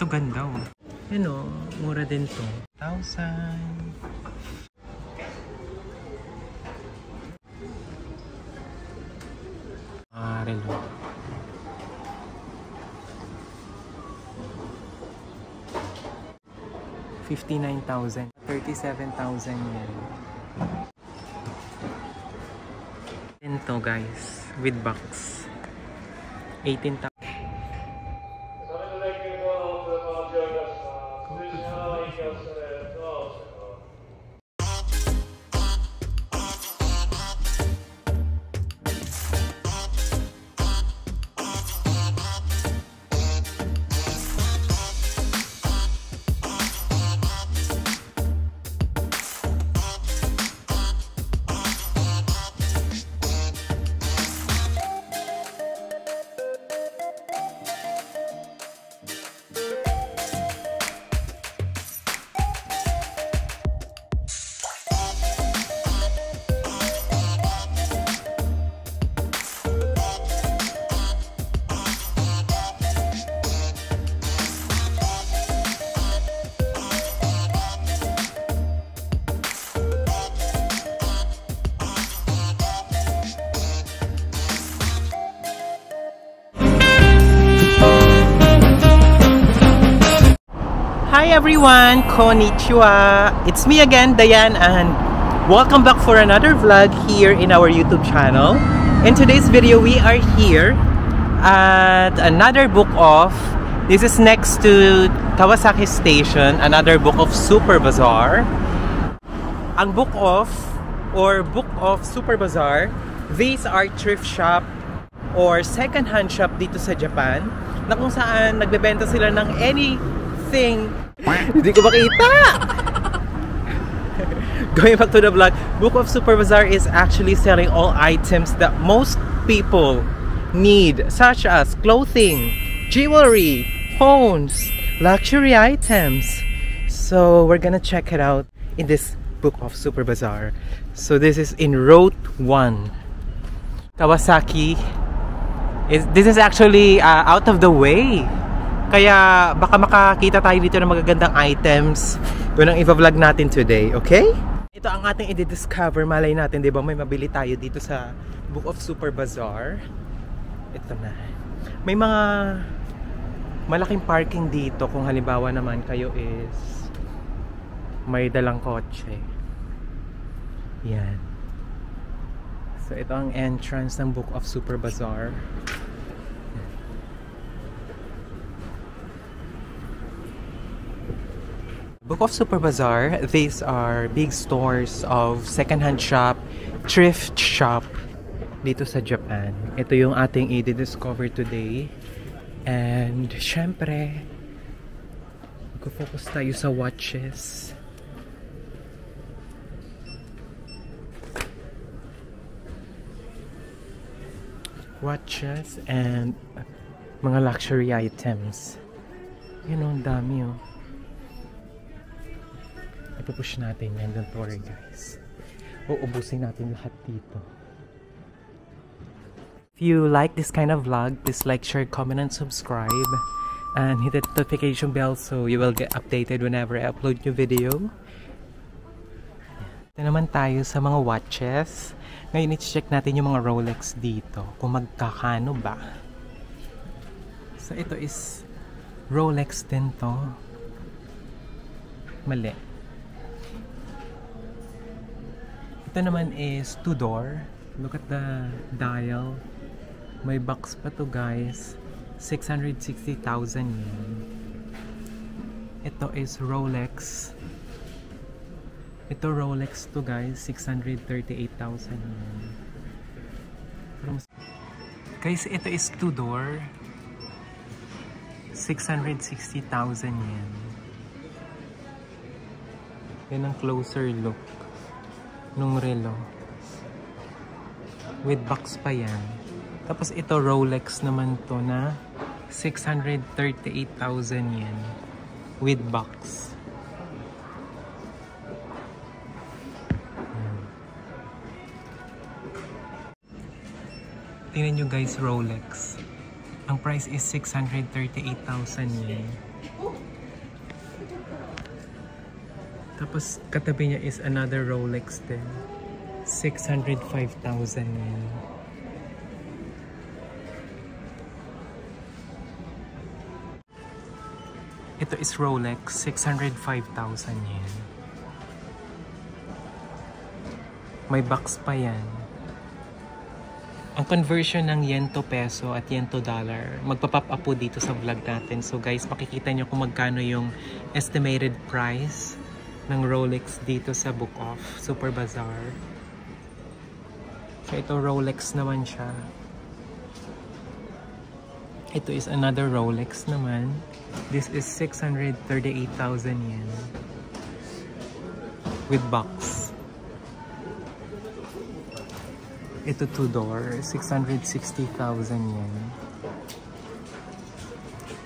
Ito ganda oh. Yan oh, mura din to. 1,000. Relo. $59,000. 37,000 yan. Ito guys, with box. 18,000. Hi everyone! Konnichiwa! It's me again, Dayan, and welcome back for another vlog here in our YouTube channel. In today's video, we are here at another book off. This is next to Kawasaki Station, another book of Super Bazaar. Ang book off or book of Super Bazaar, these are thrift shop or second-hand shop dito sa Japan na kung saan nagbebenta sila ng anything. Hindi ko makita! Going back to the vlog, Book of Super Bazaar is actually selling all items that most people need, such as clothing, jewelry, phones, luxury items. So we're gonna check it out in this Book of Super Bazaar. So this is in Route 1. Kawasaki. This is actually out of the way. Kaya baka makakita tayo dito ng magagandang items. Yun ang i-vlog natin today, okay? Ito ang ating i-discover. Malay natin, di ba? May mabili tayo dito sa Book of Super Bazaar. Ito na. May mga malaking parking dito kung halimbawa naman kayo is may dalang kotse. Yan. So ito ang entrance ng Book of Super Bazaar. Book of Super Bazaar, these are big stores of second-hand shop, thrift shop dito sa Japan. Ito yung ating i-discover today. And syempre, mag-focus tayo sa watches. Watches and mga luxury items. Yun o, ang dami o. Ipupush natin yan. Don't worry guys. Uubusin natin lahat dito. If you like this kind of vlog, please like, share, comment, and subscribe. And hit the notification bell so you will get updated whenever I upload new video. Ito naman tayo sa mga watches. Ngayon i-check natin yung mga Rolex dito. Kung magkakano ba. So ito is Rolex din to. Mali. Ito naman is two-door. Look at the dial. May box pa to guys. 660,000 yen. Ito is Rolex. Ito Rolex to guys. 638,000 yen. Guys, ito is two-door. 660,000 yen. Yan ang closer look nung relo. With box pa yan. Tapos ito Rolex naman to na 638,000 yen. With box. Tingnan nyo guys, Rolex. Ang price is 638,000 yen. Tapos katabi niya is another Rolex din. 605,000 yen. Ito is Rolex, 605,000 yen. May box pa yan. Ang conversion ng yen to peso at yen to dollar, magpa-pop up po dito sa vlog natin. So guys, makikita nyo kung magkano yung estimated price ng Rolex dito sa Book of Super Bazaar. So ito Rolex naman siya. Ito is another Rolex naman. This is 638,000 yen. With box. Ito 2-door, 660,000 yen.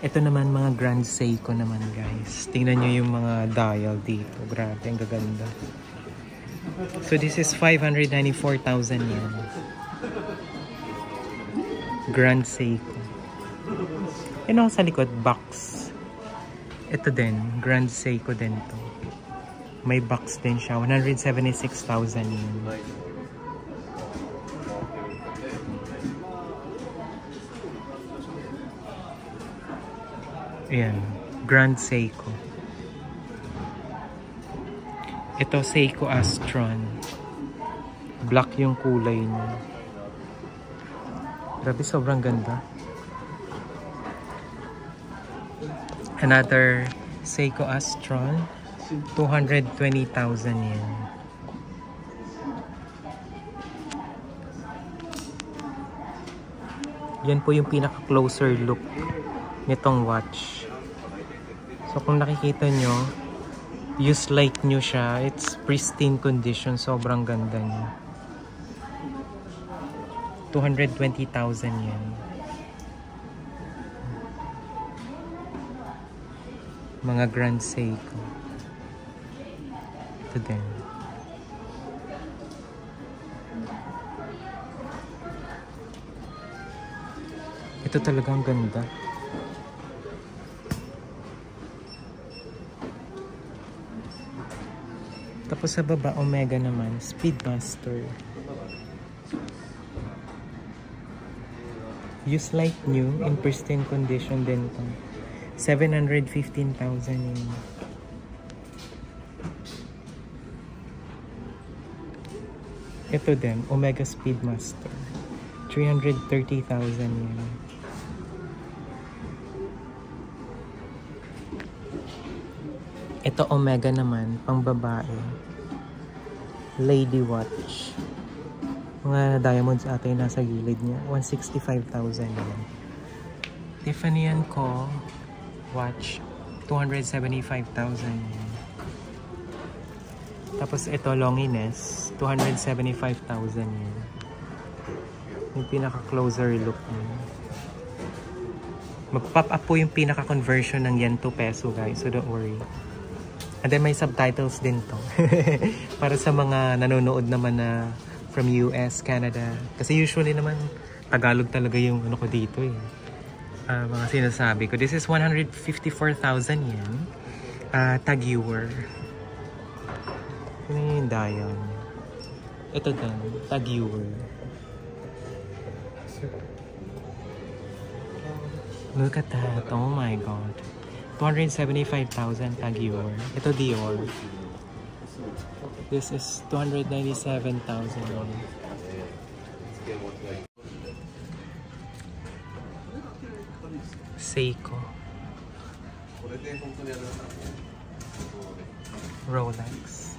Ito naman mga Grand Seiko naman guys. Tingnan nyo yung mga dial dito. Grabe, ang gaganda. So this is 594,000 yen. Grand Seiko. Yan sa likod, box. Ito din, Grand Seiko din to. May box din siya, 176,000 yen. Ayan, Grand Seiko. Ito Seiko Astron. Black yung kulay niya. Grabe, sobrang ganda. Another Seiko Astron, 220,000 yen. Yan po yung pinaka-closer look nitong watch. So kung nakikita nyo, use like new siya. It's pristine condition. Sobrang ganda niya. 220,000 yen. Mga Grand Seiko. Ito din. Ito talagang ganda. Tapos sa baba, Omega naman. Speedmaster. Use like new, in pristine condition din to. 715,000 yen. Ito din, Omega Speedmaster. 330,000 yen. Ito Omega naman, pang babae. Lady watch. Mga diamonds ata yung nasa gilid niya. 165,000 yen. Tiffany & Co. watch. 275,000 yen. Tapos ito Longiness. 275,000 yen. Yung pinaka-closer look niya. Mag-pop up po yung pinaka-conversion ng yen to peso guys. So don't worry. And then may subtitles din to. Para sa mga nanonood naman na from US, Canada. Kasi usually naman Tagalog talaga yung ano ko dito eh. Mga sinasabi ko. This is 154,000 yen. Tag-viewer. Ano yung dial? Ito din. Tag-viewer. Look at that. Oh my God. 275,000 Tag-viewer. Ito Dior. This is 297,000 yen. Seiko. Rolex.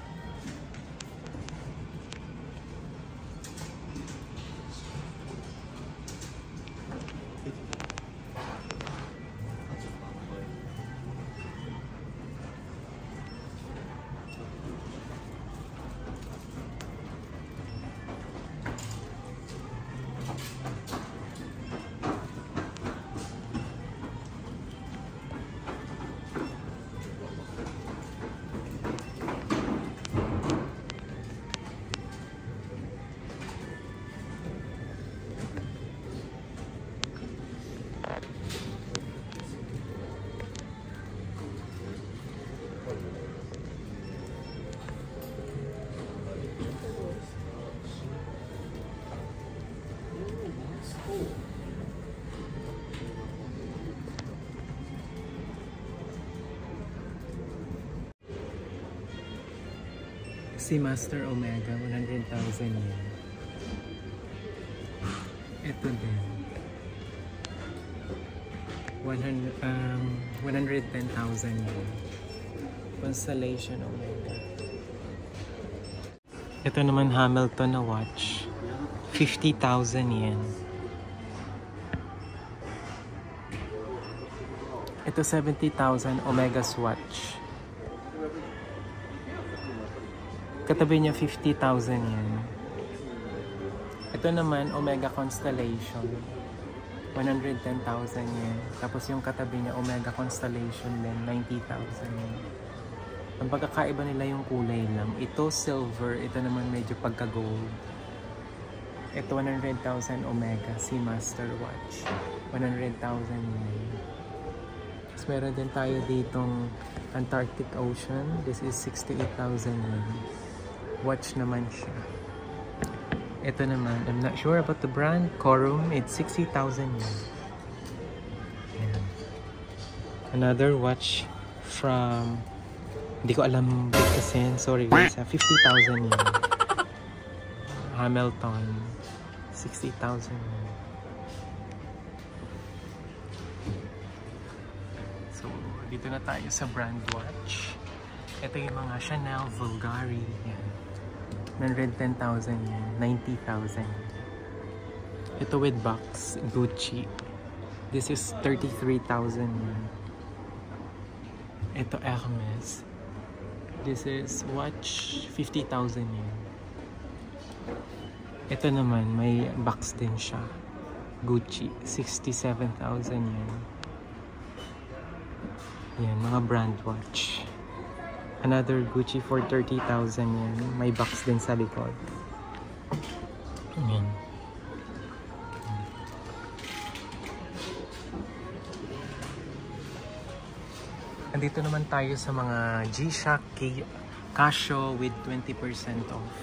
Seamaster Omega, 100,000 yen. Ito din. 110,000 yen. Constellation Omega. Ito naman Hamilton na watch. 50,000 yen. Ito 70,000 Omega's watch. Katabi niya 50,000 yen. Ito naman Omega Constellation. 110,000 yen. Tapos yung katabi niya Omega Constellation din 90,000 yen. Ang pagkakaiba nila yung kulay lang. Ito silver, ito naman medyo pagka-gold. Ito 100,000 Omega Seamaster watch. 100,000 yen. Tapos meron din tayo ditong Antarctic Ocean. This is 68,000 yen. Watch naman siya. Ito naman, I'm not sure about the brand. Corum, it's 60,000 yen. Ayan. Another watch from, hindi ko alam bigkasin. Sorry guys, 50,000 yen. Hamilton, 60,000 yen. So, dito na tayo sa brand watch. Ito yung mga Chanel Bulgari. Yan. 110,000 yen. 90,000. Ito with box. Gucci. This is 33,000 yen. Ito Hermes. This is watch. 50,000 yen. Ito naman, may box din siya. Gucci. 67,000 yen. Yan, mga brand watch. Another Gucci for 30,000 yen. May box din sa likod. Ayan. Andito naman tayo sa mga G-Shock Casio with 20% off.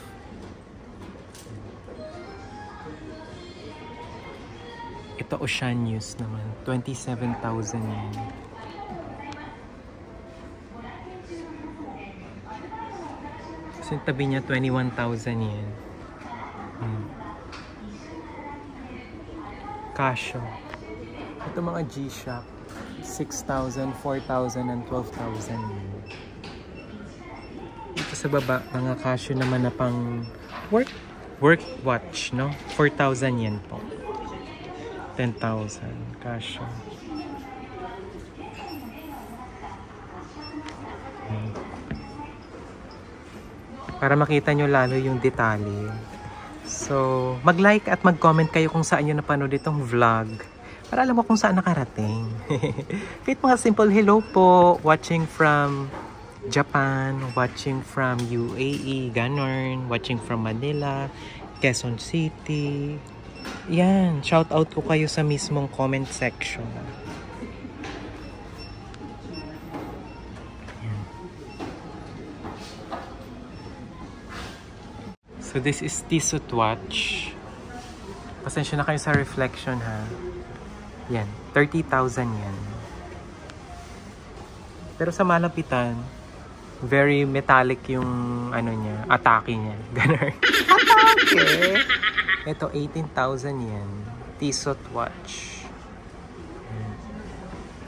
Ito Oceanius naman. 27,000 yen. Yung tabi niya 21,000 yen. Casio. Ito mga G-Shock 6,000, 4,000 and 12,000 yen. Dito sa baba mga Casio naman na pang work watch, no? 4,000 yen po. 10,000 Casio. Para makita nyo lalo yung detalye. So, mag-like at mag-comment kayo kung saan nyo napanood itong vlog. Para alam mo kung saan nakarating. Kahit mga simple hello po. Watching from Japan. Watching from UAE. Ganon. Watching from Manila. Quezon City. Yan. Shout out ko kayo sa mismong comment section. So this is Tissot watch. Pasensya na kayo sa reflection ha. Yan, 30,000 yan. Pero sa malapitan, very metallic yung ano niya, atake niya. Ganun. Atake! Ito 18,000 yan. Tissot watch.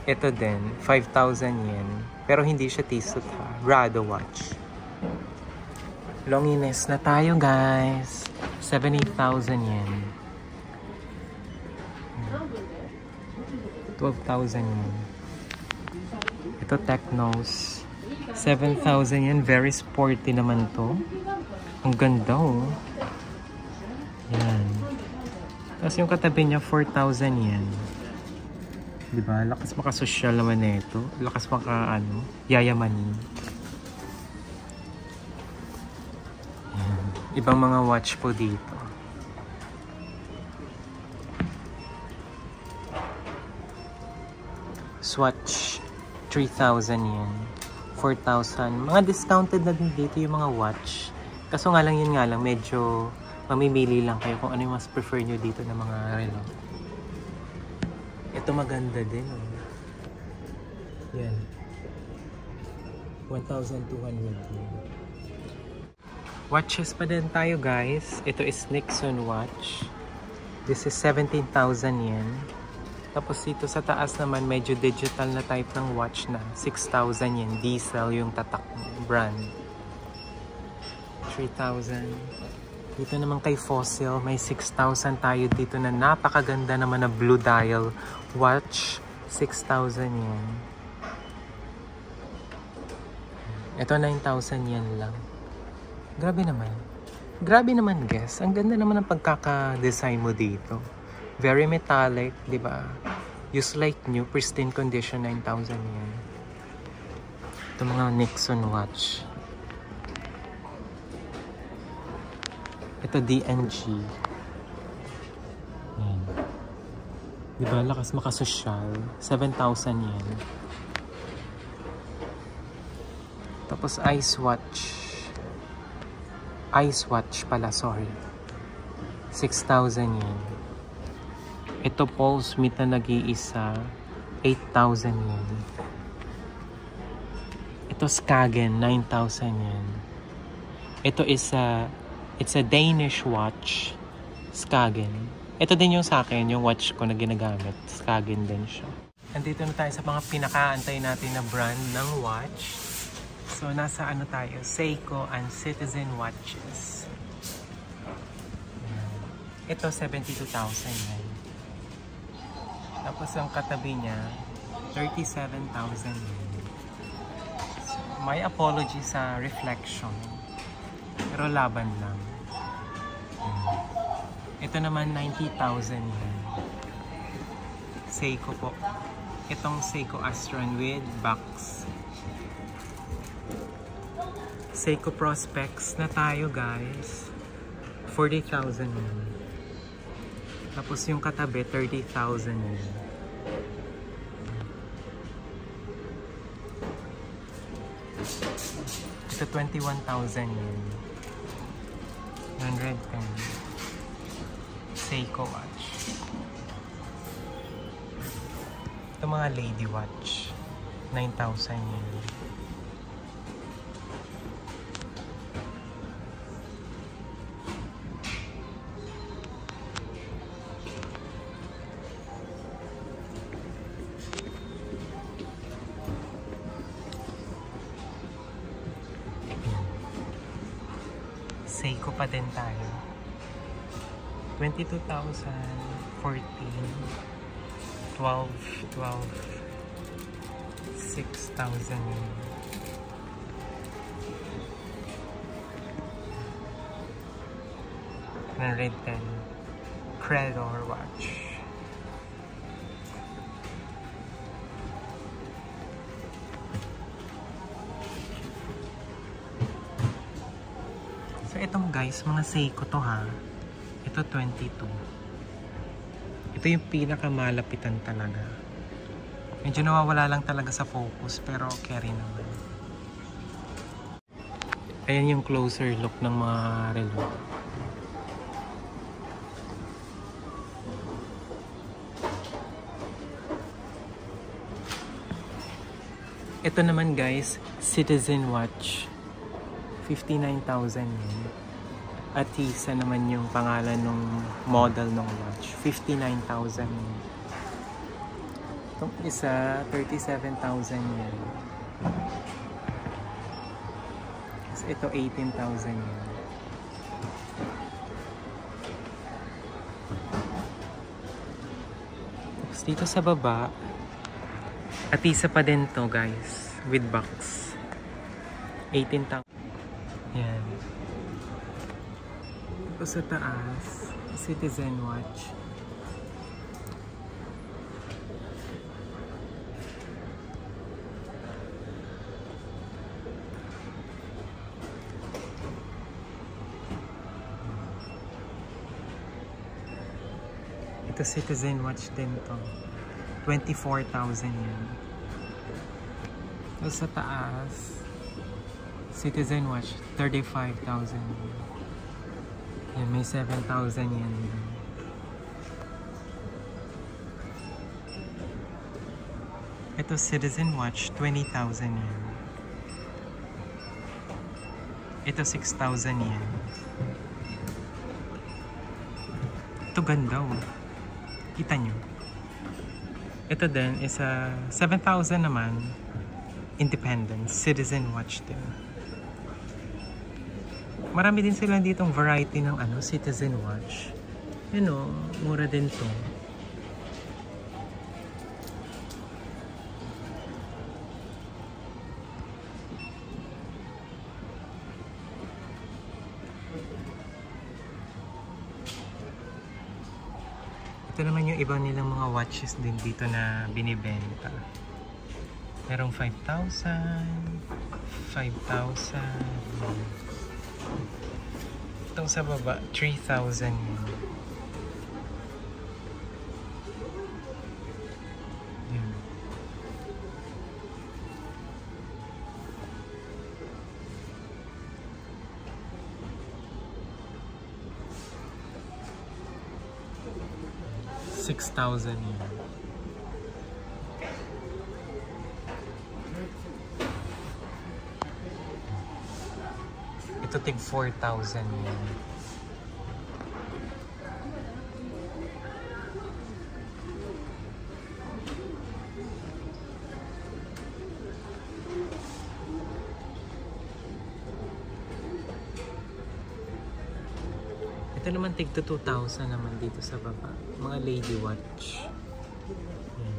Ito din, 5,000 yen. Pero hindi siya Tissot ha. Rado watch. Longines na tayo guys. 78,000 yen. 12,000 yen. Ito Technos. 7,000 yen. Very sporty naman to. Ang ganda oh. Yan. Tapos yung katabi niya 4,000 yen. Diba? Lakas makasosyal naman na ito. Lakas maka ano, yayamanin. Ibang mga watch po dito. Swatch 3,000 yen. 4,000. Mga discounted na din dito yung mga watch. Kaso nga lang yun nga lang, medyo mamimili lang kayo kung ano yung mas prefer nyo dito ng mga relo. Ito maganda din. Oh. Yan. 1,200 yen. Watches pa din tayo guys. Ito is Nixon watch. This is 17,000 yen. Tapos dito sa taas naman medyo digital na type ng watch na 6,000 yen. Diesel yung tatak brand. 3,000. Dito naman kay Fossil may 6,000 tayo dito na napakaganda naman na blue dial watch. 6,000 yen. Ito 9,000 yen lang. Grabe naman. Grabe naman, guys. Ang ganda naman ng pagkaka-design mo dito. Very metallic, di ba? Just like new, pristine condition, 9,000 yen. Ito mga Nixon watch. Ito DNG. Yan. Di ba? Lakas makasosyal. 7,000 yen. Tapos Ice watch. Ice watch pala, sorry. 6,000 yen. Ito Pulse Meet na nag-iisa, 8,000 yen. Ito Skagen, 9,000 yen. Ito is it's a Danish watch, Skagen. Ito din yung sa akin, yung watch ko na ginagamit. Skagen din siya. Andito na tayo sa mga pinakaantay natin na brand ng watch. So, nasa ano tayo? Seiko and Citizen watches. Ito, 72,000 yan. Tapos, ang katabi niya, 37,000 yan. So, may apology sa reflection. Pero laban lang. Ito naman, 90,000 yan. Seiko po. Itong Seiko Astron with box. Seiko Prospects na tayo guys. 40,000 yun. Tapos yung katabi 30,000 yun. Ito 21,000 yun. 110. Seiko watch. Ito mga lady watch. 9,000 yun. Seiko pa din tayo. 22,000, 14, 12, 6,000. 110. Credor watch. So itong guys, mga Seiko to ha. Ito 22. Ito yung pinakamalapitan talaga. Medyo nawawala lang talaga sa focus pero carry naman. Ayan yung closer look ng mga relo. Ito naman guys, Citizen watch. 59,000 yun. Atisa naman yung pangalan ng model ng watch. 59,000 yun. Itong isa, 37,000 yun. Ito, 18,000 yun. Tapos dito sa baba, atisa pa din to guys. With box. 18,000. Yan. Tapos sa taas, Citizen watch. Ito Citizen watch din to. 24,000 yan. Tapos sa taas, Citizen watch, 35,000. Yan, may 7,000 yan. Ito Citizen watch, 20,000 yan. Ito 6,000 yen. Ito ganda oh. Kita nyo. Ito din is a 7,000 naman. Independent. Citizen watch din. Marami din sila ditong variety ng Citizen watch. You know, mura din to. Ito naman yung iba nilang mga watches din dito na binibenta. Merong 5,000, 5,000. Itong sa baba, 3,000 yun. Yun. $6,000 yun. Ito tig 4,000 yun. Ito naman tig to 2,000 naman dito sa baba. Mga lady watch. Yan.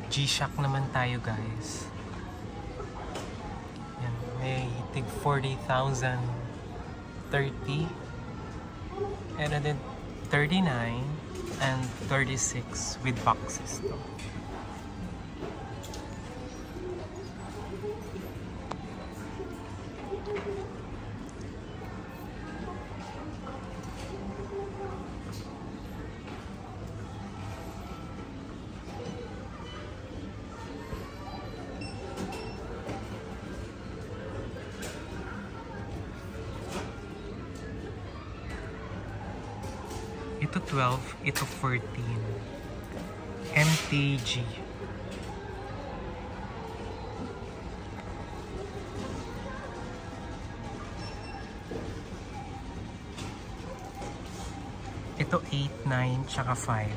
G-Shock naman tayo guys. Yan. May tig 40,000. 30. And then 39 and 36 with boxes though. Ito 12, ito 14. MTG. Ito 8, 9, tsaka 5.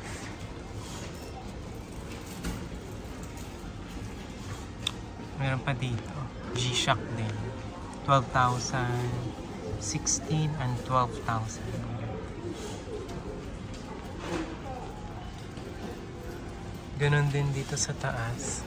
Meron pa dito. G-Shock din. 12,000, 16, and 12,000. Ganon din dito sa taas.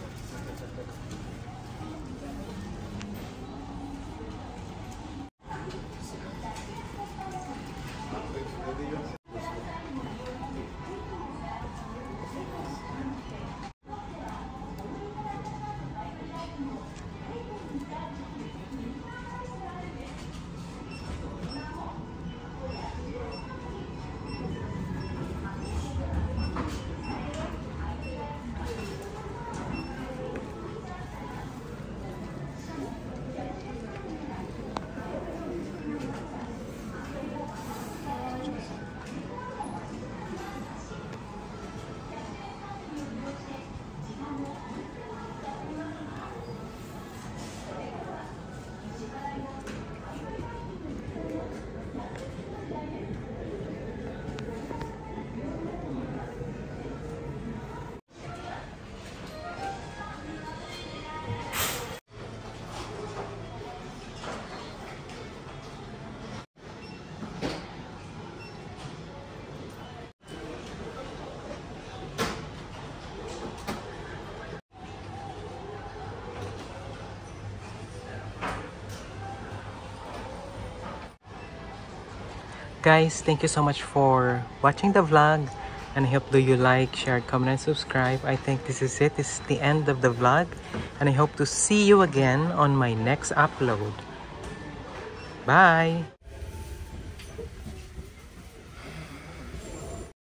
Guys, thank you so much for watching the vlog, and I hope that you like, share, comment, and subscribe. I think this is it. This is the end of the vlog, and I hope to see you again on my next upload. Bye!